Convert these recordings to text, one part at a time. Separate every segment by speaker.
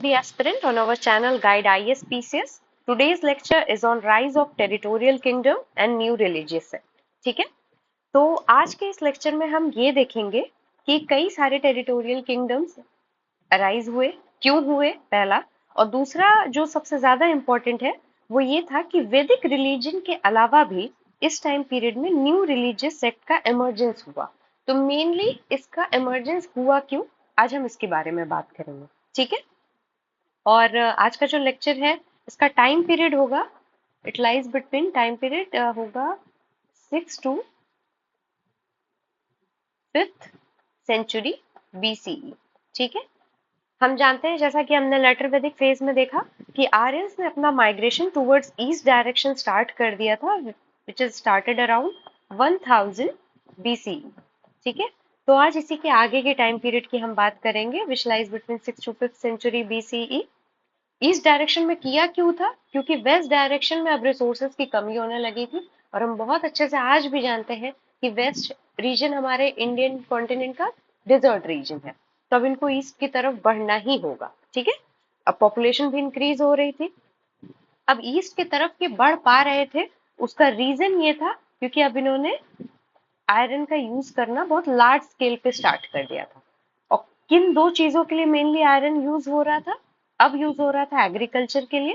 Speaker 1: the aspirant on our channel Guide ISPCS. Today's lecture is on rise of territorial kingdom and new religious sect. ठीक है, तो आज के इस lecture में हम ये देखेंगे कि कई सारे टेरिटोरियल किंगडम्स अराइज हुए, क्यों हुए पहला, और दूसरा जो सबसे ज्यादा इम्पोर्टेंट है वो ये था कि वैदिक रिलीजन के अलावा भी इस टाइम पीरियड में न्यू रिलीजियस सेक्ट का इमर्जेंस हुआ। तो मेनली इसका इमर्जेंस हुआ क्यों, आज हम इसके बारे में बात करेंगे। ठीक है, और आज का जो लेक्चर है इसका टाइम पीरियड होगा, it lies between, time period होगा 6 to 5th सेंचुरी BCE। ठीक है, हम जानते हैं जैसा कि हमने लेटर वैदिक फेज में देखा कि आर्यंस ने अपना migration towards east direction start कर दिया था, which is started around 1000 BCE। ठीक है, तो आज इसी के आगे के टाइम पीरियड की हम बात करेंगे, which lies between 6 to 5th century BCE। East direction में किया क्यों था, क्योंकि वेस्ट डायरेक्शन में अब रिसोर्सेज की कमी होने लगी थी, और हम बहुत अच्छे से आज भी जानते हैं कि वेस्ट रीजन हमारे इंडियन कॉन्टिनेंट का डिजर्ट रीजन है, तो अब इनको ईस्ट की तरफ बढ़ना ही होगा। ठीक है, अब पॉपुलेशन भी इंक्रीज हो रही थी, अब ईस्ट की तरफ के बढ़ पा रहे थे, उसका रीजन ये था क्योंकि अब इन्होंने आयरन का यूज करना बहुत लार्ज स्केल पे स्टार्ट कर दिया था। और किन दो चीजों के लिए मेनली आयरन यूज हो रहा था, अब यूज हो रहा था एग्रीकल्चर के लिए,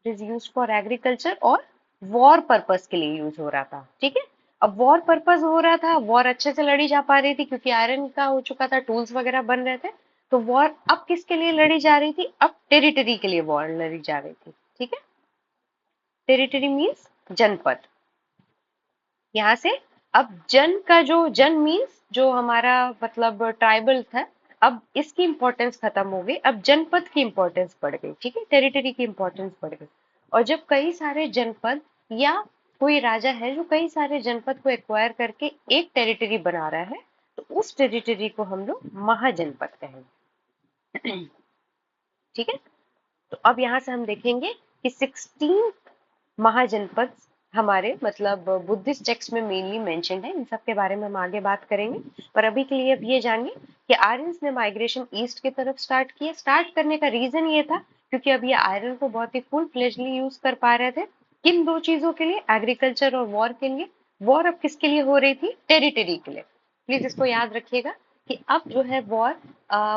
Speaker 1: it is use for agriculture, और वॉर पर्पस के लिए यूज हो रहा था। ठीक है, अब वॉर पर्पस हो रहा था, वॉर अच्छे से लड़ी जा पा रही थी क्योंकि आयरन का हो चुका था, टूल्स वगैरह बन रहे थे, तो वॉर अब किसके लिए लड़ी जा रही थी, अब टेरिटरी के लिए वॉर लड़ी जा रही थी। ठीक है, टेरिटरी मीन्स जनपद, यहाँ से अब जन का जो जन मीन्स जो हमारा मतलब ट्राइबल था, अब इसकी इंपॉर्टेंस खत्म हो गई, अब जनपद की इंपॉर्टेंस बढ़ गई। ठीक है, टेरिटरी की इंपॉर्टेंस बढ़ गई, और जब कई सारे जनपद या कोई राजा है जो कई सारे जनपद को एक्वायर करके एक टेरिटरी बना रहा है, तो उस टेरिटरी को हम लोग महाजनपद कहेंगे। ठीक है, तो अब यहाँ से हम देखेंगे कि 16 महाजनपद हमारे मतलब बुद्धिस्ट टेक्स्ट में मेनली मेंशन्ड है, इन सब के बारे में हम आगे बात करेंगे। पर अभी के लिए अब ये जानिए कि आर्यंस ने माइग्रेशन ईस्ट की तरफ स्टार्ट किया। स्टार्ट करने का रीजन ये था क्योंकि अब ये आयरन को बहुत ही फुल फ्लेजली यूज कर पा रहे थे। किन दो चीजों के लिए, एग्रीकल्चर और वॉर के लिए। वॉर अब किसके लिए हो रही थी, टेरिटरी के लिए। प्लीज इसको याद रखिएगा कि अब जो है वॉर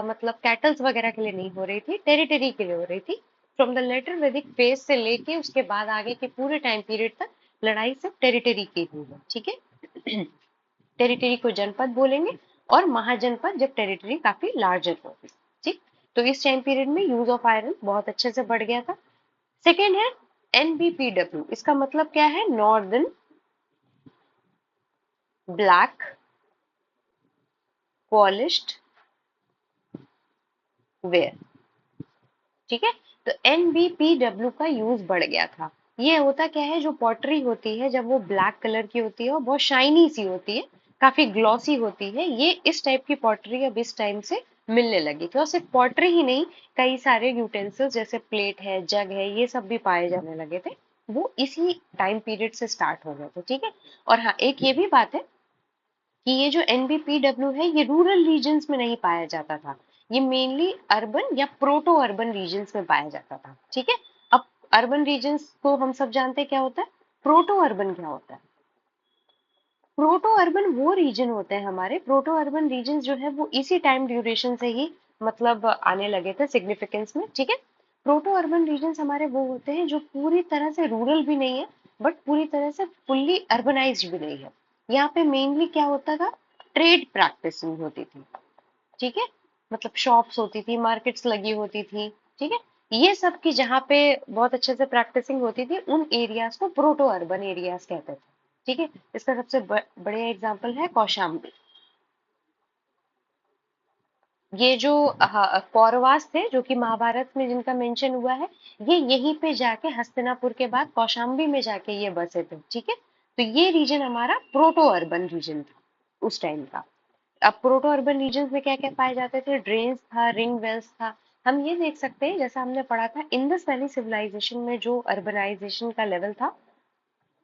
Speaker 1: मतलब कैटल्स वगैरह के लिए नहीं हो रही थी, टेरिटरी के लिए हो रही थी। फ्रॉम द लेटर वैदिक फेज से लेके उसके बाद आगे के पूरे टाइम पीरियड तक लड़ाई सिर्फ टेरिटरी की हुई है। ठीक है, टेरिटरी को जनपद बोलेंगे, और महाजनपद जब टेरिटरी काफी लार्जर होगी। ठीक, तो इस टाइम पीरियड में यूज ऑफ आयरन बहुत अच्छे से बढ़ गया था। सेकेंड है NBPW, इसका मतलब क्या है, नॉर्दर्न ब्लैक पॉलिश्ड वेयर। ठीक है, तो NBPW का यूज बढ़ गया था। ये होता क्या है, जो पॉटरी होती है जब वो ब्लैक कलर की होती है और बहुत शाइनी सी होती है, काफी ग्लॉसी होती है, ये इस टाइप की पॉटरी अब इस टाइम से मिलने लगी थी। और सिर्फ पॉटरी ही नहीं, कई सारे यूटेंसिल्स जैसे प्लेट है, जग है, ये सब भी पाए जाने लगे थे, वो इसी टाइम पीरियड से स्टार्ट हो गए थे। ठीक है, और हाँ एक ये भी बात है कि ये जो NBPW है ये रूरल रीजन्स में नहीं पाया जाता था, ये मेनली अर्बन या प्रोटो अर्बन रीजन्स में पाया जाता था। ठीक है, अब अर्बन रीजन्स को हम सब जानते हैं क्या होता है, प्रोटो अर्बन क्या होता है। प्रोटो अर्बन वो रीजन होते हैं हमारे, प्रोटो अर्बन रीजन जो है वो इसी टाइम ड्यूरेशन से ही मतलब आने लगे थे सिग्निफिकेंस में। ठीक है, प्रोटो अर्बन रीजन हमारे वो होते हैं जो पूरी तरह से रूरल भी नहीं है, बट पूरी तरह से फुल्ली अर्बनाइज्ड भी नहीं है। यहाँ पे मेनली क्या होता था, ट्रेड प्रैक्टिसिंग होती थी। ठीक है, मतलब शॉप्स होती थी, मार्केट्स लगी होती थी। ठीक है, ये सब की जहाँ पे बहुत अच्छे से प्रैक्टिसिंग होती थी, उन एरियाज को प्रोटो अर्बन एरियाज कहते थे। ठीक है, इसका सबसे बढ़िया एग्जांपल है कौशाम्बी। ये जो कौरवास थे जो कि महाभारत में जिनका मेंशन हुआ है, ये यहीं पे जाके हस्तिनापुर के बाद कौशाम्बी में जाके ये बसे थे। ठीक है, तो ये रीजन हमारा प्रोटो अर्बन रीजन था उस टाइम का। अब प्रोटो अर्बन रीजन में क्या क्या पाए जाते थे, ड्रेन्स था, रिंग वेल्स था। हम ये देख सकते हैं जैसा हमने पढ़ा था इंडस वैली सिविलाइजेशन में जो अर्बनाइजेशन का लेवल था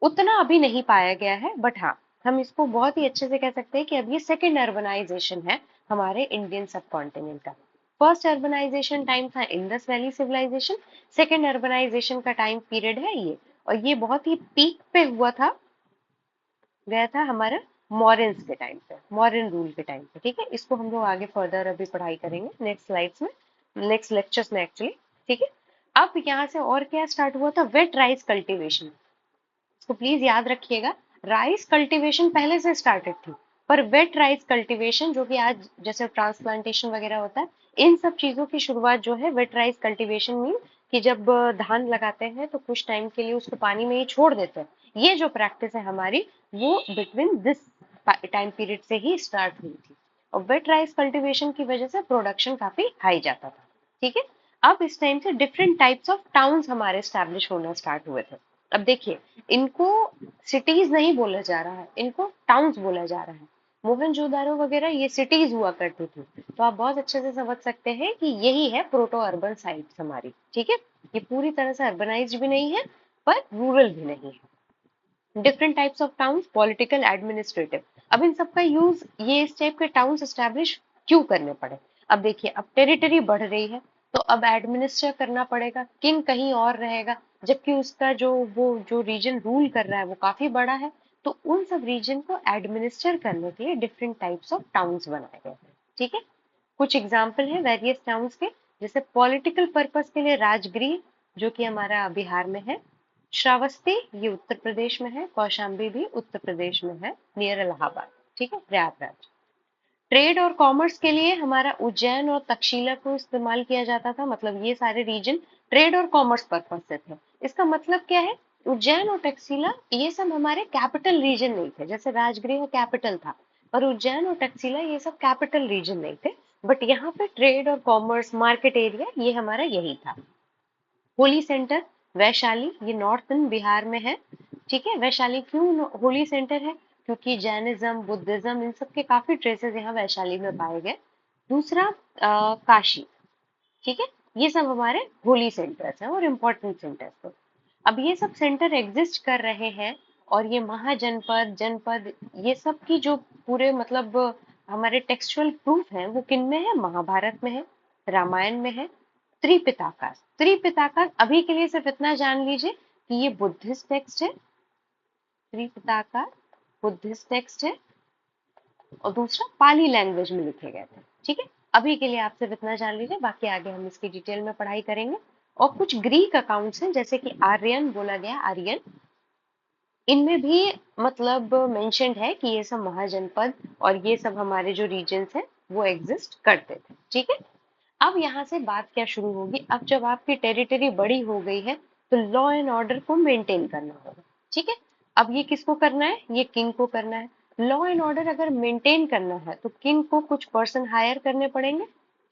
Speaker 1: उतना अभी नहीं पाया गया है, बट हाँ हम इसको बहुत ही अच्छे से कह सकते हैं कि अब ये सेकेंड अर्बनाइजेशन है हमारे इंडियन सब कॉन्टिनेंट का। फर्स्ट अर्बनाइजेशन टाइम था Indus valley civilisation, second urbanisation का टाइम पीरियड है ये, और ये बहुत ही पीक पे हुआ था, गया था हमारा मॉरियंस के टाइम पे, मॉरियन रूल के टाइम पे। ठीक है, इसको हम लोग आगे फर्दर अभी पढ़ाई करेंगे नेक्स्ट स्लाइड्स में, नेक्स्ट लेक्चर्स में एक्चुअली। ठीक है, अब यहाँ से और क्या स्टार्ट हुआ था, वेट राइस कल्टीवेशन। इसको प्लीज याद रखिएगा, राइस कल्टीवेशन पहले से स्टार्टेड थी, पर वेट राइस कल्टीवेशन जो कि आज जैसे ट्रांसप्लांटेशन वगैरह होता है, इन सब चीजों की शुरुआत जो है वेट राइस कल्टीवेशन मीन कि जब धान लगाते हैं तो कुछ टाइम के लिए उसको पानी में ही छोड़ देते हैं, ये जो प्रैक्टिस है हमारी वो बिटवीन दिस टाइम पीरियड से ही स्टार्ट हुई थी, और वेट राइस कल्टीवेशन की वजह से प्रोडक्शन काफी हाई जाता था। ठीक है, अब इस टाइम से डिफरेंट टाइप्स ऑफ टाउन्स हमारे स्टैब्लिश होना स्टार्ट हुए थे। अब देखिए, इनको सिटीज नहीं बोला जा रहा है, इनको टाउन्स बोला जा रहा है। मोहनजोदारो वगैरह ये सिटीज हुआ करती थी, तो आप बहुत अच्छे से समझ सकते हैं कि यही है प्रोटो अर्बन साइट्स हमारी। ठीक है, ये पूरी तरह से अर्बनाइज्ड भी नहीं है पर रूरल भी नहीं है। Different types of towns, political, administrative. अब इन सब का यूज ये इस टाइप के टाउन्स एस्टैब्लिश क्यों करने पड़े? अब देखिए, अब टेरिटरी बढ़ रही है तो अब एडमिनिस्टर करना पड़ेगा, किंग कहीं और रहेगा, जबकि उसका जो वो जो रीजन रूल कर रहा है वो काफी बड़ा है, तो उन सब रीजन को एडमिनिस्टर करने के लिए डिफरेंट टाइप्स ऑफ टाउन्स बनाए गए हैं। ठीक है, कुछ एग्जाम्पल है वेरियस टाउन्स के, जैसे पॉलिटिकल पर्पस के लिए राजगृह जो कि हमारा बिहार में है, श्रावस्ती ये उत्तर प्रदेश में है, कौशाम्बी भी उत्तर प्रदेश में है नियर इलाहाबाद। ठीक है, प्रयागराज। ट्रेड और कॉमर्स के लिए हमारा उज्जैन और तक्षशिला को इस्तेमाल किया जाता था, मतलब ये सारे रीजन ट्रेड और कॉमर्स पर्पज से थे। इसका मतलब क्या है, उज्जैन और तक्षशिला ये सब हमारे कैपिटल रीजन नहीं थे, जैसे राजगृह कैपिटल था, पर उज्जैन और तक्षशिला ये सब कैपिटल रीजन नहीं थे, बट यहाँ पे ट्रेड और कॉमर्स मार्केट एरिया ये हमारा यही था। होली सेंटर वैशाली, ये नॉर्थन बिहार में है। ठीक है, वैशाली क्यों होली सेंटर है, क्योंकि जैनिज्म, बुद्धिज्म, इन सब के काफी ट्रेसेस यहाँ वैशाली में पाए गए। दूसरा काशी। ठीक है, ये सब हमारे होली सेंटर्स हैं और इम्पोर्टेंट सेंटर्स हैं। अब ये सब सेंटर एग्जिस्ट कर रहे हैं, और ये महाजनपद, जनपद, ये सब की जो पूरे मतलब हमारे टेक्सचुअल प्रूफ हैं वो किन में है, महाभारत में है, रामायण में है। त्रिपिताका, त्रिपिताका अभी के लिए सिर्फ इतना जान लीजिए कि ये बुद्धिस्ट टेक्स्ट है, त्रिपिताका बुद्धिस्ट टेक्स्ट है, और दूसरा पाली लैंग्वेज में लिखे गए थे। ठीक है, अभी के लिए आप सिर्फ इतना जान लीजिए, बाकी आगे हम इसकी डिटेल में पढ़ाई करेंगे। और कुछ ग्रीक अकाउंट्स हैं, जैसे कि आर्यन बोला गया, आर्यन, इनमें भी मतलब मेंशन्ड है कि ये सब महाजनपद और ये सब हमारे जो रीजन्स हैं वो एग्जिस्ट करते थे। ठीक है, अब यहाँ से बात क्या शुरू होगी, अब जब आपकी टेरिटरी बड़ी हो गई है तो लॉ एंड ऑर्डर को मेंटेन करना होगा। ठीक है, अब ये किसको करना है, ये किंग को करना है। लॉ एंड ऑर्डर अगर मेंटेन करना है तो किंग को कुछ पर्सन हायर करने पड़ेंगे।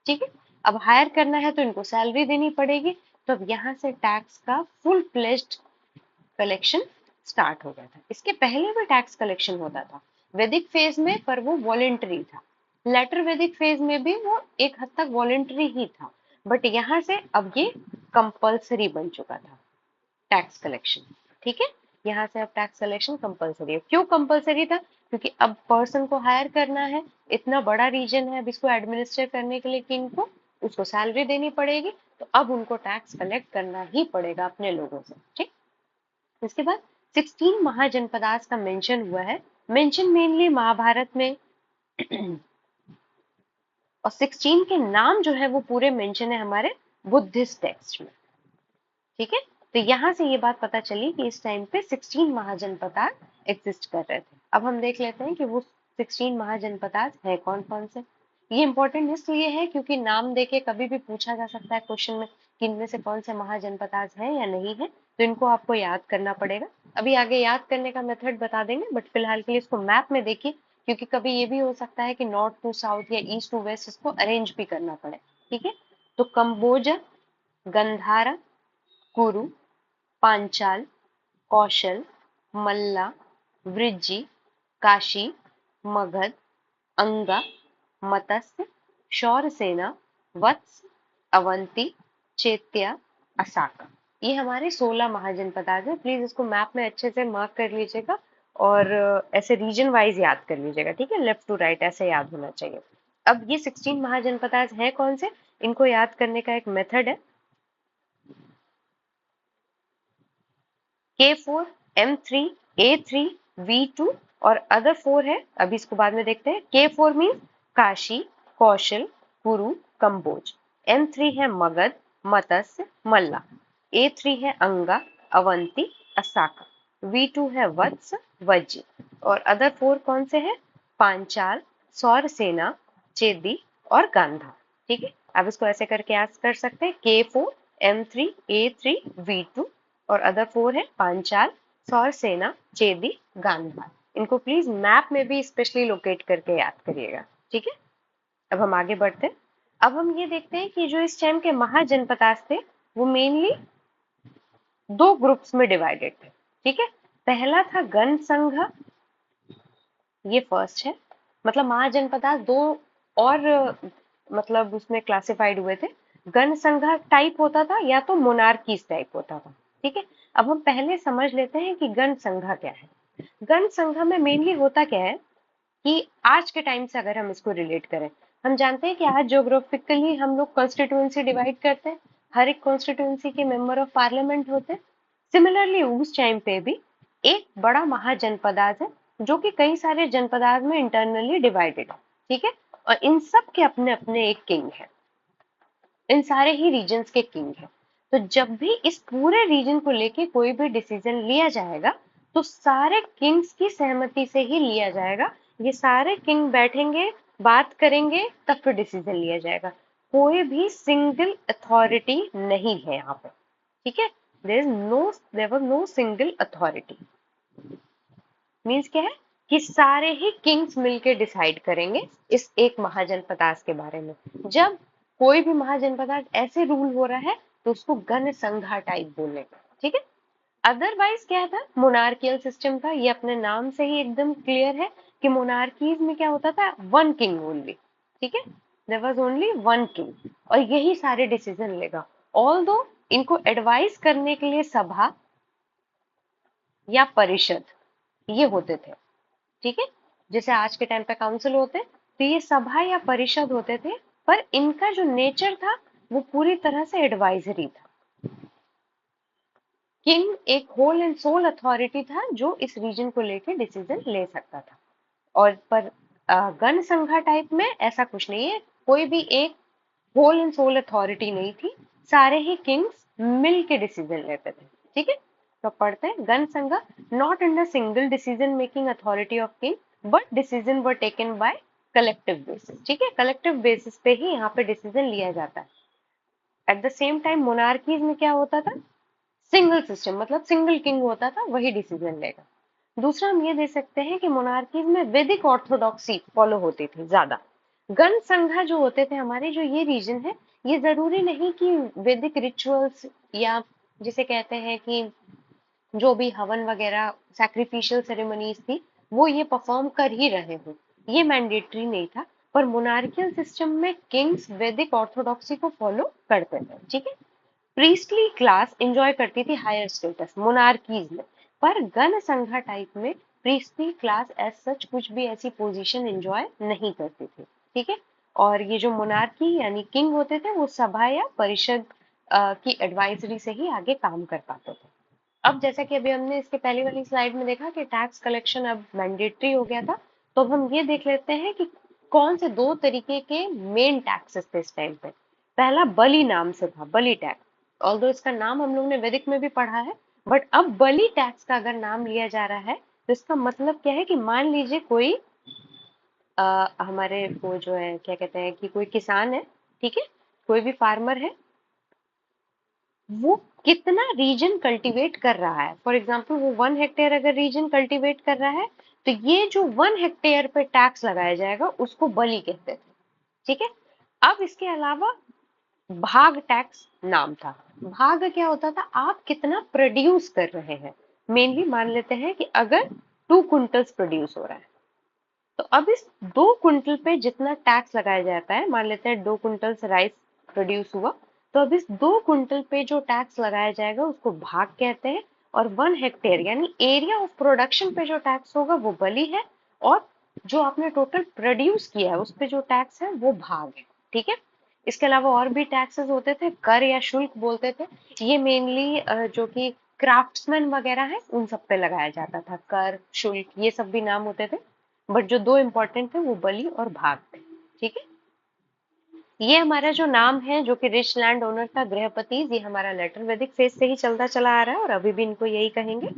Speaker 1: ठीक है, अब हायर करना है तो इनको सैलरी देनी पड़ेगी, तो अब यहाँ से टैक्स का फुल प्लेज्ड कलेक्शन स्टार्ट हो गया था। इसके पहले भी टैक्स कलेक्शन होता था वैदिक फेज में, पर वो वॉलेंटरी था। लेटर वैदिक फेज में भी वो एक हद तक वॉलेंटरी ही था, बट यहाँ से अब ये कंपल्सरी बन चुका था टैक्स कलेक्शन। ठीक है, यहाँ से अब टैक्स कलेक्शन कंपल्सरी है। क्यों कंपल्सरी था, क्योंकि अब पर्सन को हायर करना है, इतना बड़ा रीजन है, अब इसको एडमिनिस्टर करने के लिए किंग को उसको सैलरी देनी पड़ेगी, तो अब उनको टैक्स कलेक्ट करना ही पड़ेगा अपने लोगों से। ठीक, इसके बाद 16 महाजनपदास का मेंशन हुआ है, मेंशन मेनली महाभारत में और 16 के नाम जो है वो पूरे मेंशन है हमारे बुद्धिस्ट टेक्स्ट में। ठीक है, तो यहाँ से ये बात पता चली कि इस टाइम पे 16 महाजनपदास एग्जिस्ट कर रहे थे। अब हम देख लेते हैं कि वो 16 महाजनपदास है कौन कौन से। ये इंपॉर्टेंट इसलिए है क्योंकि नाम देके कभी भी पूछा जा सकता है क्वेश्चन में कि इनमें से कौन से महाजनपदास है या नहीं है, तो इनको आपको याद करना पड़ेगा। अभी आगे याद करने का मेथड बता देंगे, बट फिलहाल के लिए इसको मैप में देखिए, क्योंकि कभी ये भी हो सकता है कि नॉर्थ टू साउथ या ईस्ट टू वेस्ट इसको अरेंज भी करना पड़े। ठीक है, तो कंबोजा, गंधारा, कुरु, पांचाल, कौशल, मल्ला, वृज्जी, काशी, मगध, अंगा, मत्स्य, शौरसेना, वत्स, अवंती, चेत्या, असाका, ये हमारे 16 महाजनपदास है। प्लीज इसको मैप में अच्छे से मार्क कर लीजिएगा और ऐसे रीजन वाइज याद कर लीजिएगा। ठीक है, लेफ्ट टू राइट ऐसे याद होना चाहिए। अब ये 16 महाजनपदास है कौन से, इनको याद करने का एक मेथड है K4, M3, A3, V2 और अदर 4 है, अभी इसको बाद में देखते हैं। K4 मीन्स काशी, कौशल, कुरु, कंबोज। M3 है मगध, मत्स्य, मल्ला। A3 है अंगा, अवंती, असाका। V2 है वत्स, वज्र। और अदर 4 कौन से हैं? पांचाल, सौरसेना, चेदी और गांधार। ठीक है, अब इसको ऐसे करके याद कर सकते हैं। K4, M3, A3, V2 और अदर 4 है पांचाल, सौरसेना, चेदी, गांधार। इनको प्लीज मैप में भी स्पेशली लोकेट करके याद करिएगा। ठीक है, अब हम आगे बढ़ते हैं। अब हम ये देखते हैं कि जो इस टाइम के महाजनपदास थे वो मेनली दो ग्रुप्स में डिवाइडेड थे। ठीक है, पहला था गण संघ, ये फर्स्ट है, मतलब महाजनपदास दो और मतलब उसमें क्लासिफाइड हुए थे। गण संघ टाइप होता था या तो मोनार्कीज टाइप होता था। ठीक है, अब हम पहले समझ लेते हैं कि गण संघ क्या है। गण संघ में मेनली होता क्या है कि आज के टाइम से अगर हम इसको रिलेट करें, हम जानते हैं कि आज ज्योग्राफिकली हम लोग कॉन्स्टिट्यूएंसी डिवाइड करते हैं, हर एक कॉन्स्टिट्यूएंसी के मेंबर ऑफ पार्लियामेंट होते हैं। सिमिलरली उस टाइम पे भी एक बड़ा महाजनपदाज है जो कि कई सारे जनपदाज में इंटरनली डिवाइडेड है। ठीक है, और इन सब के अपने अपने एक किंग है, इन सारे ही रीजन्स के किंग है। तो जब भी इस पूरे रीजन को लेके कोई भी डिसीजन लिया जाएगा तो सारे किंग्स की सहमति से ही लिया जाएगा। ये सारे किंग बैठेंगे, बात करेंगे, तब फिर डिसीजन लिया जाएगा। कोई भी सिंगल अथॉरिटी नहीं है यहाँ पे। ठीक है, there was no single authority. Means क्या है कि सारे ही किंग्स मिलके डिसाइड करेंगे इस एक महाजनपदास के बारे में। जब कोई भी महाजनपदास ऐसे रूल हो रहा है तो उसको गण संघा टाइप बोलेगा। ठीक है, अदरवाइज क्या था, मोनार्कियल सिस्टम था। ये अपने नाम से ही एकदम क्लियर है कि मोनार्कीज में क्या होता था, वन किंग ओनली। ठीक है, there was only one king और यही सारे डिसीजन लेगा। ऑल्दो इनको एडवाइस करने के लिए सभा या परिषद ये होते थे। ठीक है, जैसे आज के टाइम पे काउंसिल होते हैं, तो ये सभा या परिषद होते थे, पर इनका जो नेचर था वो पूरी तरह से एडवाइजरी था। किंग एक होल एंड सोल अथॉरिटी था जो इस रीजन को लेकर डिसीजन ले सकता था। और पर गण संघा टाइप में ऐसा कुछ नहीं है, कोई भी एक होल एंड सोल अथॉरिटी नहीं थी, सारे ही किंग्स मिल के डिसीजन लेते थे। ठीक है, तो पढ़ते हैं गण संघा not under single decision making authority of king but decision were taken by collective basis. ठीक है, कलेक्टिव बेसिस पे ही यहाँ पे डिसीजन लिया जाता है। At the same time monarchies में क्या होता था, सिंगल सिस्टम, मतलब सिंगल किंग होता था, वही डिसीजन लेगा। दूसरा हम ये दे सकते हैं कि मोनार्कीज में वैदिक ऑर्थोडॉक्सी फॉलो होती थी ज्यादा। गण संघा जो होते थे हमारे, जो ये रीजन है, ये जरूरी नहीं कि वैदिक रिचुअल्स या जिसे कहते हैं कि जो भी हवन वगैरह सैक्रिफिशियल सेरेमनीज थी वो ये परफॉर्म कर ही रहे हो, ये मैंडेटरी नहीं था। पर मोनार्कियल सिस्टम में किंग्स वैदिक ऑर्थोडॉक्सी को फॉलो करते थे। ठीक है, प्रीस्टली क्लास एंजॉय करती थी हायर स्टेटस मोनार्कीज में, पर गण संघा टाइप में प्रीस्टली क्लास एज सच कुछ भी ऐसी पोजीशन एंजॉय नहीं करती थी। ठीक है, और ये जो मोनार्की यानी किंग होते थे वो सभा या परिषद की एडवाइजरी से ही आगे काम कर पाते थे। अब जैसा कि अभी हमने इसके पहले वाली स्लाइड में देखा कि टैक्स कलेक्शन अब मैंडेटरी हो गया था, तो अब हम ये देख लेते हैं कि कौन से दो तरीके के मेन टैक्सेस थे इस टाइम पे। पहला बलि नाम से था, बलि टैक्स। ऑल्दो इसका नाम हम लोग ने वैदिक में भी पढ़ा है, बट अब बलि टैक्स का अगर नाम लिया जा रहा है तो इसका मतलब क्या है कि मान लीजिए कोई हमारे वो जो है क्या कहते हैं कि कोई किसान है, ठीक है, कोई भी फार्मर है, वो कितना रीजन कल्टीवेट कर रहा है। फॉर एग्जाम्पल वो 1 हेक्टेयर अगर रीजन कल्टीवेट कर रहा है तो ये जो 1 हेक्टेयर पे टैक्स लगाया जाएगा उसको बलि कहते थे। ठीक है, अब इसके अलावा भाग टैक्स नाम था। भाग क्या होता था, आप कितना प्रोड्यूस कर रहे हैं। मेनली मान लेते हैं कि अगर 2 क्विंटल्स प्रोड्यूस हो रहा है तो अब इस 2 क्विंटल पे जितना टैक्स लगाया जाता है, मान लेते हैं 2 क्विंटल्स राइस प्रोड्यूस हुआ, तो अब इस 2 क्विंटल पे जो टैक्स लगाया जाएगा उसको भाग कहते हैं। और 1 हेक्टेयर यानी एरिया ऑफ प्रोडक्शन पे जो टैक्स होगा वो बलि है, और जो आपने टोटल प्रोड्यूस किया है उस पे जो टैक्स है वो भाग है। ठीक है, इसके अलावा और भी टैक्सेस होते थे, कर या शुल्क बोलते थे। ये मेनली जो कि क्राफ्ट्समैन वगैरह है उन सब पे लगाया जाता था, कर शुल्क ये सब भी नाम होते थे। बट जो दो इम्पोर्टेंट थे वो बलि और भाग थे। ठीक है, ये हमारा जो नाम है जो कि रिच लैंड ओनर का गृहपति, ये हमारा लेटर वैदिक फेज से ही चलता चला आ रहा है और अभी भी इनको यही कहेंगे।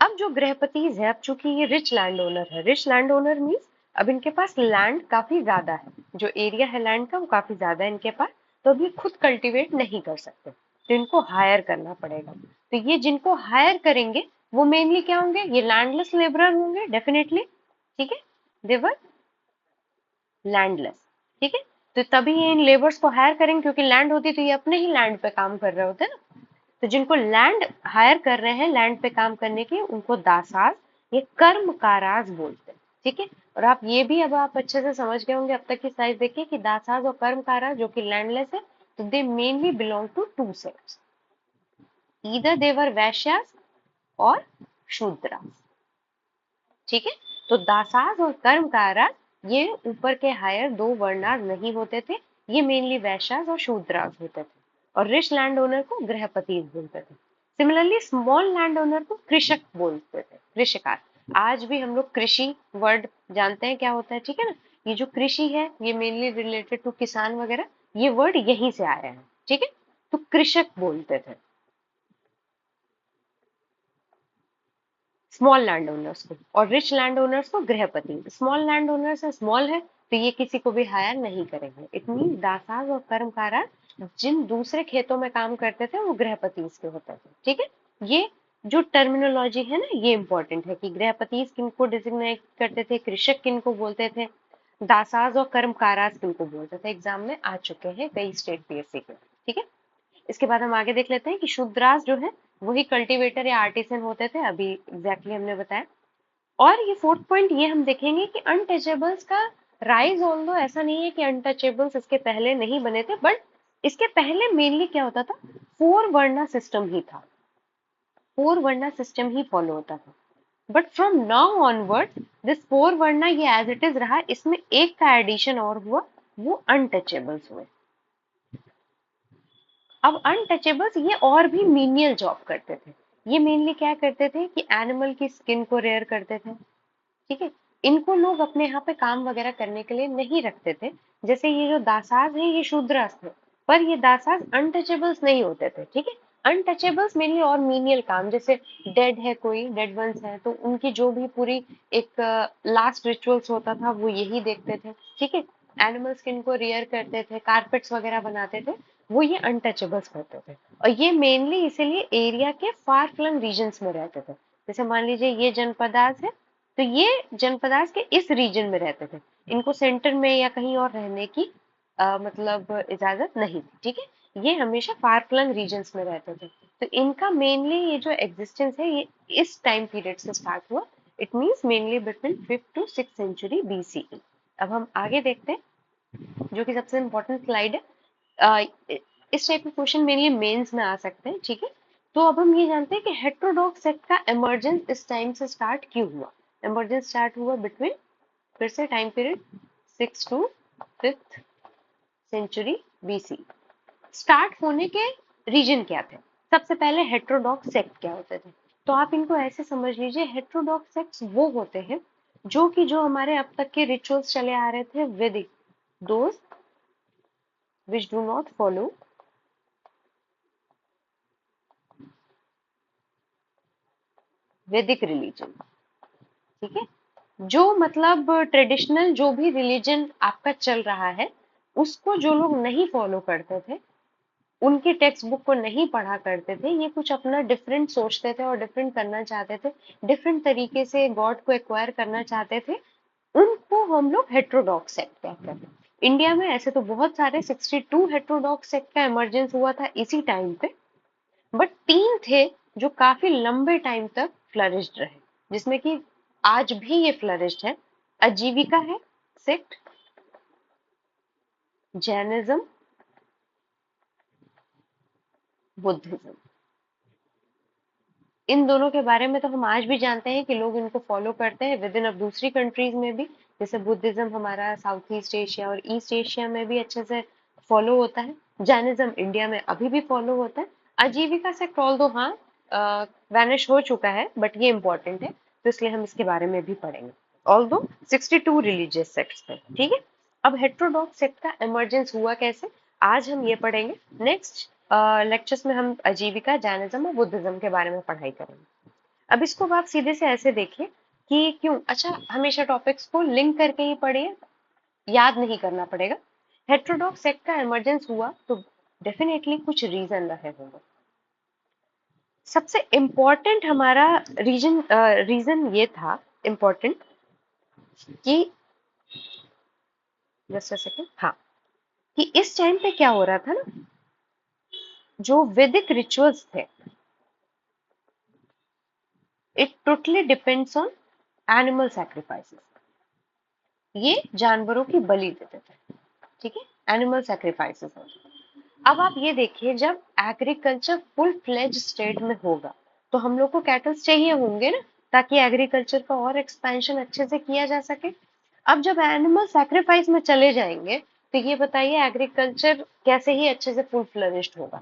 Speaker 1: अब जो गृहपति है, अब चूंकि ये रिच लैंड ओनर है, रिच लैंड ओनर मीन्स अब इनके पास लैंड काफी ज्यादा है, जो एरिया है लैंड का वो काफी ज्यादा है इनके पास, तो अभी खुद कल्टीवेट नहीं कर सकते, तो इनको हायर करना पड़ेगा। तो ये जिनको हायर करेंगे वो मेनली क्या होंगे, ये लैंडलेस लेबरर होंगे डेफिनेटली। ठीक है, देवर लैंडलेस। ठीक है, तो तभी ये इन लेबर्स को हायर करेंगे, क्योंकि लैंड होती तो ये अपने ही लैंड पे काम कर रहे होते ना। तो जिनको लैंड हायर कर रहे हैं लैंड पे काम करने के, उनको दासाज ये कर्म काराज बोलते हैं। ठीक है, और आप ये भी अब आप अच्छे से समझ गए होंगे अब तक की साइज देखिए कि दासाज और कर्म काराज जो कि लैंडलेस है, तो they mainly belong to two sects, either they were Vaishyas और शूद्रास। ठीक है, तो दासाज और कर्म काराज ये ऊपर के हायर दो वर्णास नहीं होते थे, ये मेनली वैश्यास और शूद्रास होते थे, और रिच लैंड ओनर को गृहपति बोलते थे। सिमिलरली स्मॉल लैंड ओनर को कृषक बोलते थे, कृषकार। आज भी हम लोग कृषि वर्ड जानते हैं क्या होता है, ठीक है ना। ये जो कृषि है ये मेनली रिलेटेड टू किसान वगैरह, ये वर्ड यहीं से आया है। ठीक है, तो कृषक बोलते थे स्मॉल लैंड ओनर्स को, और रिच लैंड ओनर्स को गृहपति। स्मॉल लैंड ओनर्स है, स्मॉल है, तो ये किसी को भी हायर नहीं करेंगे। इट मीन दासाज और कर्मकारा जिन दूसरे खेतों में काम करते थे वो गृहपति के होते थे। ठीक है, ये जो टर्मिनोलॉजी है ना ये इंपॉर्टेंट है कि गृहपति किनको डिजिग्नेट करते थे, कृषक किनको बोलते थे, दासाज और कर्मकाराज किनको बोलते थे। एग्जाम में आ चुके हैं कई स्टेट पीएससी के। ठीक है, इसके बाद हम आगे देख लेते हैं कि शूद्रास जो है वही कल्टीवेटर या आर्टिसन होते थे, अभी एग्जैक्टली हमने बताया। और ये फोर्थ पॉइंट ये हम देखेंगे कि अनटचेबल्स का राइज, ऑल्दो ऐसा नहीं है कि अनटचेबल्स इसके पहले नहीं बने थे, बट इसके पहले मेनली क्या होता था, फोर वर्णा सिस्टम ही था, फोर वर्णा सिस्टम ही फॉलो होता था। But from now onward this four varna ये एज इट इज रहा, इसमें एक का एडिशन और हुआ, वो अनटचेबल्स हुए। अब अनटचेबल्स ये और भी मीनियल जॉब करते थे। ये मेनली क्या करते थे कि एनिमल की स्किन को रेयर करते थे। ठीक है, इनको लोग अपने यहाँ पे काम वगैरह करने के लिए नहीं रखते थे। जैसे ये जो दासाज है ये शूद्रास थे, पर ये दासाज अनटचेबल्स नहीं होते थे। ठीक है, अनटचेबल्स मेनली और मीनियल काम, जैसे डेड है, कोई डेड वंस है तो उनकी जो भी पूरी एक लास्ट रिचुअल्स होता था वो यही देखते थे। ठीक है, एनिमल स्किन को रेयर करते थे, कारपेट्स वगैरह बनाते थे, वो ये अनटचेबल्स करते थे। और ये मेनली इसीलिए एरिया के फार फ्लंग रीजन्स में रहते थे। जैसे मान लीजिए ये जनपदास है, तो ये जनपदास के इस रीजन में रहते थे, इनको सेंटर में या कहीं और रहने की मतलब इजाजत नहीं थी। ठीक है, ये हमेशा फार फ्लंग रीजन्स में रहते थे, तो इनका मेनली ये जो एग्जिस्टेंस है ये इस टाइम पीरियड से स्टार्ट हुआ। It means mainly between 5th to 6th century BCE. अब हम आगे देखते हैं जो कि सबसे इंपॉर्टेंट स्लाइड है। इस टाइप के क्वेश्चन मेनली मेंस में आ सकते हैं। ठीक है, तो अब हम ये जानते हैं कि हेट्रोडॉक्स सेक्ट का इमर्जेंस इस टाइम से स्टार्ट क्यों हुआ। इमर्जेंस स्टार्ट हुआ बिटवीन, फिर से time period 6th to 5th century BC. Start होने के रीजन क्या थे, सबसे पहले हेट्रोडॉक्स सेक्ट क्या होते थे, तो आप इनको ऐसे समझ लीजिए, हेट्रोडॉक्स सेक्ट्स वो होते हैं जो कि जो हमारे अब तक के रिचुअल्स चले आ रहे थे वैदिक, those which do not follow वैदिक रिलीजन। ठीक है, जो मतलब ट्रेडिशनल जो भी रिलीजन आपका चल रहा है उसको जो लोग नहीं फॉलो करते थे, उनके टेक्स्ट बुक को नहीं पढ़ा करते थे, ये कुछ अपना डिफरेंट सोचते थे और डिफरेंट करना चाहते थे, डिफरेंट तरीके से गॉड को एक्वायर करना चाहते थे, उनको हम लोग हेट्रोडॉक्स सेक्ट कहते हैं। इंडिया में ऐसे तो बहुत सारे 62 हेट्रोडॉक्स सेक्ट का इमरजेंस हुआ था इसी टाइम पे, बट तीन थे जो काफी लंबे टाइम तक फ्लरिश्ड रहे, जिसमें कि आज भी ये फ्लरिश्ड है। अजीविका है सेक्ट, जैनिज्म, बुद्धिज्म। इन दोनों के बारे में तो हम आज भी जानते हैं कि लोग इनको फॉलो करते हैं विद इन अब दूसरी कंट्रीज में भी, जैसे बुद्धिज्म हमारा साउथ ईस्ट एशिया और ईस्ट एशिया में भी अच्छे से फॉलो होता है, जैनिज्म इंडिया में अभी भी फॉलो होता है, आजीविका सेक्ट ऑल दो हाँ वैनिश हो चुका है बट ये इंपॉर्टेंट है तो इसलिए हम इसके बारे में भी पढ़ेंगे। ऑल दो 62 रिलीजियस सेक्ट्स थे, ठीक है। अब हेट्रोडॉक्स सेक्ट का इमरजेंस हुआ कैसे, आज हम ये पढ़ेंगे। नेक्स्ट लेक्चर्स में हम आजीविका, जैनिज्म और बुद्धिज्म के बारे में पढ़ाई करेंगे। अब इसको आप सीधे से ऐसे देखिए कि क्यों, अच्छा हमेशा टॉपिक्स को लिंक करके ही पढ़िए, याद नहीं करना पड़ेगा। हेट्रोडॉक्स सेक्ट का इमरजेंस हुआ तो डेफिनेटली कुछ रीजन रहे होंगे। सबसे इम्पोर्टेंट हमारा रीजन ये था इम्पोर्टेंट कि जस्ट अ सेकेंड, हाँ, कि इस टाइम पे क्या हो रहा था ना, जो वैदिक रिचुअल्स थे it totally depends on animal sacrifices. ये जानवरों की बलि देते थे, ठीक है, एनिमल सैक्रिफाइसेस। अब आप ये देखिए जब एग्रीकल्चर फुल फ्लेज स्टेट में होगा तो हम लोग को कैटल्स चाहिए होंगे ना, ताकि एग्रीकल्चर का और एक्सपेंशन अच्छे से किया जा सके। अब जब एनिमल सैक्रिफाइस में चले जाएंगे तो ये बताइए एग्रीकल्चर कैसे ही अच्छे से फुल फ्लरिश्ड होगा,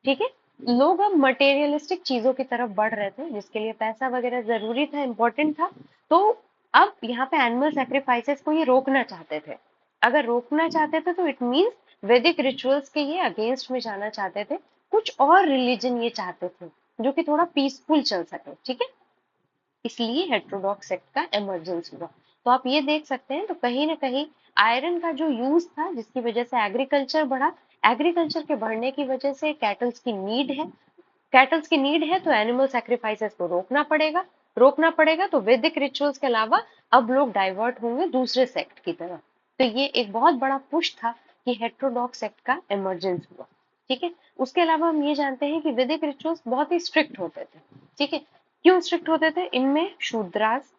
Speaker 1: ठीक है। लोग अब मटेरियलिस्टिक चीजों की तरफ बढ़ रहे थे जिसके लिए पैसा वगैरह जरूरी था, इंपॉर्टेंट था। तो अब यहाँ पे एनिमल सेक्रीफाइसेस को ये रोकना चाहते थे। अगर रोकना चाहते थे तो इट मीन्स वैदिक रिचुअल्स के ये अगेंस्ट में जाना चाहते थे, कुछ और रिलीजन ये चाहते थे जो कि थोड़ा पीसफुल चल सके, ठीक है। इसलिए हेट्रोडॉक्स सेक्ट का इमरजेंस हुआ। तो आप ये देख सकते हैं तो कहीं ना कहीं आयरन का जो यूज था जिसकी वजह से एग्रीकल्चर बढ़ा, एग्रीकल्चर के बढ़ने की वजह से कैटल्स की नीड है, कैटल्स की नीड है तो एनिमल सैक्रिफाइसेस को रोकना पड़ेगा, रोकना पड़ेगा तो वैदिक रिचुअल्स के अलावा अब लोग डाइवर्ट होंगे दूसरे सेक्ट की तरफ। तो ये एक बहुत बड़ा पुश था कि हेट्रोडॉक्स सेक्ट का इमरजेंस हुआ, ठीक है। उसके अलावा हम ये जानते हैं कि वैदिक रिचुअल्स बहुत ही स्ट्रिक्ट होते थे, ठीक है। क्यों स्ट्रिक्ट होते थे, इनमें शूद्रास,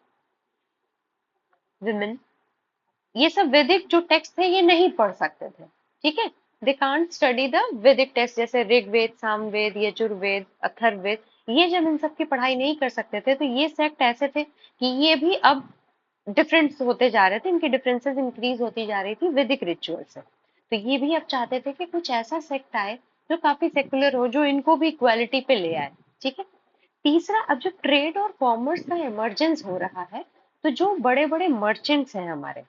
Speaker 1: विमेन, ये सब वैदिक जो टेक्स्ट थे ये नहीं पढ़ सकते थे, ठीक है। दे कांट स्टडी द वैदिक टेक्स्ट जैसे ऋग्वेद, सामवेद, यजुर्वेद, अथर्ववेद, ये जब इन सब की पढ़ाई नहीं कर सकते थे तो ये सेक्ट ऐसे थे कि ये भी अब डिफरेंस होते जा रहे थे, इनकी डिफरेंसेस इंक्रीज होती जा रही थी वैदिक रिचुअल से। तो ये भी अब चाहते थे कि कुछ ऐसा सेक्ट आए जो काफी सेकुलर हो, जो इनको भी इक्वालिटी पे ले आए, ठीक है। तीसरा, अब जो ट्रेड और कॉमर्स का इमरजेंस हो रहा है तो जो बड़े बड़े मर्चेंट्स हैं हमारे,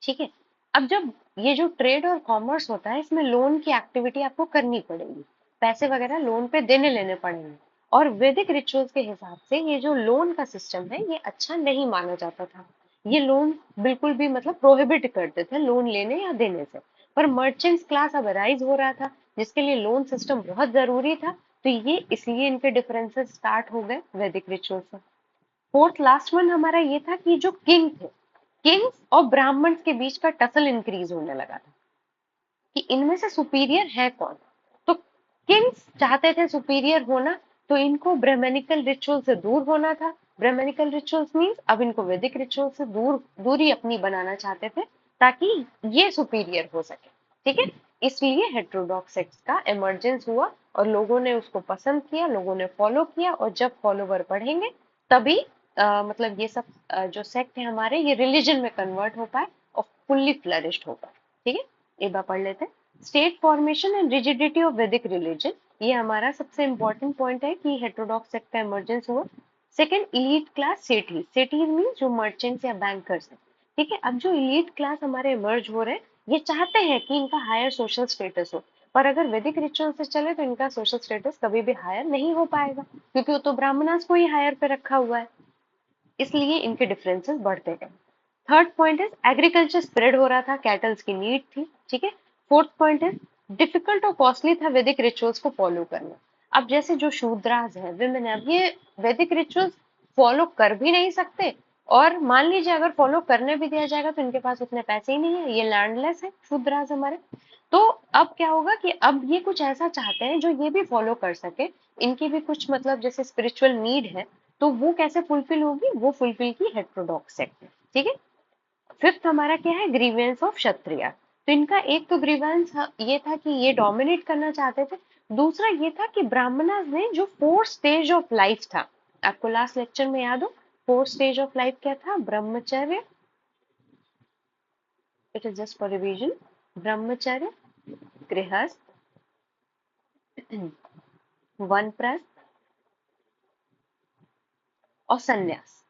Speaker 1: ठीक है, अब जब ये जो ट्रेड और कॉमर्स होता है इसमें लोन की एक्टिविटी आपको करनी पड़ेगी, पैसे वगैरह लोन पे देने लेने पड़ेंगे। और वैदिक रिचुअल्स के हिसाब से ये जो लोन का सिस्टम है ये अच्छा नहीं माना जाता था, ये लोन बिल्कुल भी मतलब प्रोहिबिट करते थे लोन लेने या देने से। पर मर्चेंट्स क्लास अब राइज हो रहा था जिसके लिए लोन सिस्टम बहुत जरूरी था, तो ये इसलिए इनके डिफरेंसेस स्टार्ट हो गए वैदिक रिचुअल से। फोर्थ लास्ट वन हमारा ये था कि जो किंग थे, किंग्स और ब्राह्मण्स के बीच का टसल इंक्रीज होने लगा था कि इनमें से सुपीरियर है कौन। तो किंग्स चाहते थे सुपीरियर होना, तो इनको ब्राह्मणिकल रिचुअल से दूर होना था। ब्राह्मणिकल रिचुअल्स मीन्स अब इनको वैदिक रिचुअल से दूरी अपनी बनाना चाहते थे ताकि ये सुपीरियर हो सके, ठीक है। इसलिए हेट्रोडॉक्स सेक्ट का इमरजेंस हुआ और लोगों ने उसको पसंद किया, लोगों ने फॉलो किया, और जब फॉलोवर बढ़ेंगे तभी मतलब ये सब जो सेक्ट है हमारे ये रिलीजन में कन्वर्ट हो पाए और फुल्ली फ्लरिश्ड हो पाए, ठीक है। एक बार पढ़ लेते हैं। State formation and rigidity of वैदिक रिलीजन, ये हमारा सबसे इंपॉर्टेंट पॉइंट है कि हेट्रोडॉक्स सेक्ट का इमरजेंस हुआ। सेकंड, इलीट क्लास सेठी, सेठी मीन जो मर्चेंट्स या बैंकर्स हैं, ठीक है। अब जो इलीट क्लास हमारे इमर्ज हो रहे हैं ये चाहते हैं कि इनका हायर सोशल स्टेटस हो, पर अगर वैदिक रिचुअल से चले तो इनका सोशल स्टेटस कभी भी हायर नहीं हो पाएगा क्योंकि वो तो ब्राह्मणास को ही हायर पे रखा हुआ है, इसलिए इनके डिफरेंसेस बढ़ते गए। Third point is agriculture spread हो रहा था, कैटल्स की नीड थी, ठीक है। फोर्थ पॉइंट इज डिफिकल्ट और कॉस्टली था वैदिक रिचुअल्स को फॉलो करना। अब जैसे जो शूद्रास है, विमेन है, अब ये वैदिक रिचुअल्स फॉलो कर भी नहीं सकते, और मान लीजिए अगर फॉलो करने भी दिया जाएगा तो इनके पास उतने पैसे ही नहीं है, ये लैंडलेस है शूद्रास हमारे। तो अब क्या होगा कि अब ये कुछ ऐसा चाहते हैं जो ये भी फॉलो कर सके, इनकी भी कुछ मतलब जैसे स्पिरिचुअल नीड है, तो वो कैसे फुलफिल होगी, वो फुलफिल की हेट्रोडॉक्स सेक्ट में, ठीक है। फिफ्थ हमारा क्या है, ग्रीवेंस ऑफ क्षत्रिय। तो इनका एक तो ग्रीवेंस ये था कि ये डोमिनेट करना चाहते थे, दूसरा ये था कि ब्राह्मणास ने जो फोर्थ स्टेज ऑफ लाइफ था, आपको लास्ट लेक्चर में याद हो फोर्थ स्टेज ऑफ लाइफ क्या था, ब्रह्मचर्य, it is just for revision, ब्रह्मचर्य, गृहस्थ, वनप्रस्थ और संन्यास।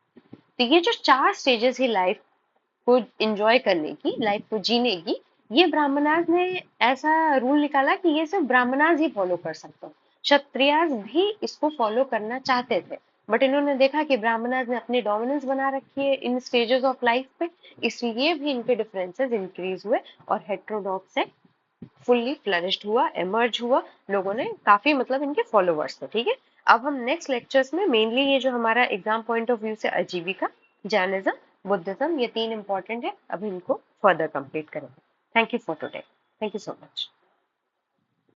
Speaker 1: तो ये जो 4 स्टेजेस है लाइफ को एंजॉय करने की, लाइफ को जीने की, ये ब्राह्मणास ने ऐसा रूल निकाला कि ये सिर्फ ब्राह्मणास ही फॉलो कर सकते हो। क्षत्रियास भी इसको फॉलो करना चाहते थे, बट इन्होंने देखा कि ब्राह्मणास ने अपनी डोमिनेंस बना रखी है इन स्टेजेस ऑफ लाइफ पे, इसलिए भी इनके डिफरेंसेस इंक्रीज हुए और हेट्रोडॉक्स से फुल्ली फ्लरिश्ड हुआ, एमर्ज हुआ, लोगों ने काफी मतलब इनके फॉलोवर्स थे। ठीक है, अब हम नेक्स्ट लेक्चर्स में मेनली ये जो हमारा एग्जाम पॉइंट ऑफ व्यू से आजीविका, जैनिज्म, बुद्धिज्म, ये 3 इंपॉर्टेंट है, अब इनको फर्दर कंप्लीट करेंगे। Thank you for today. Thank you so much.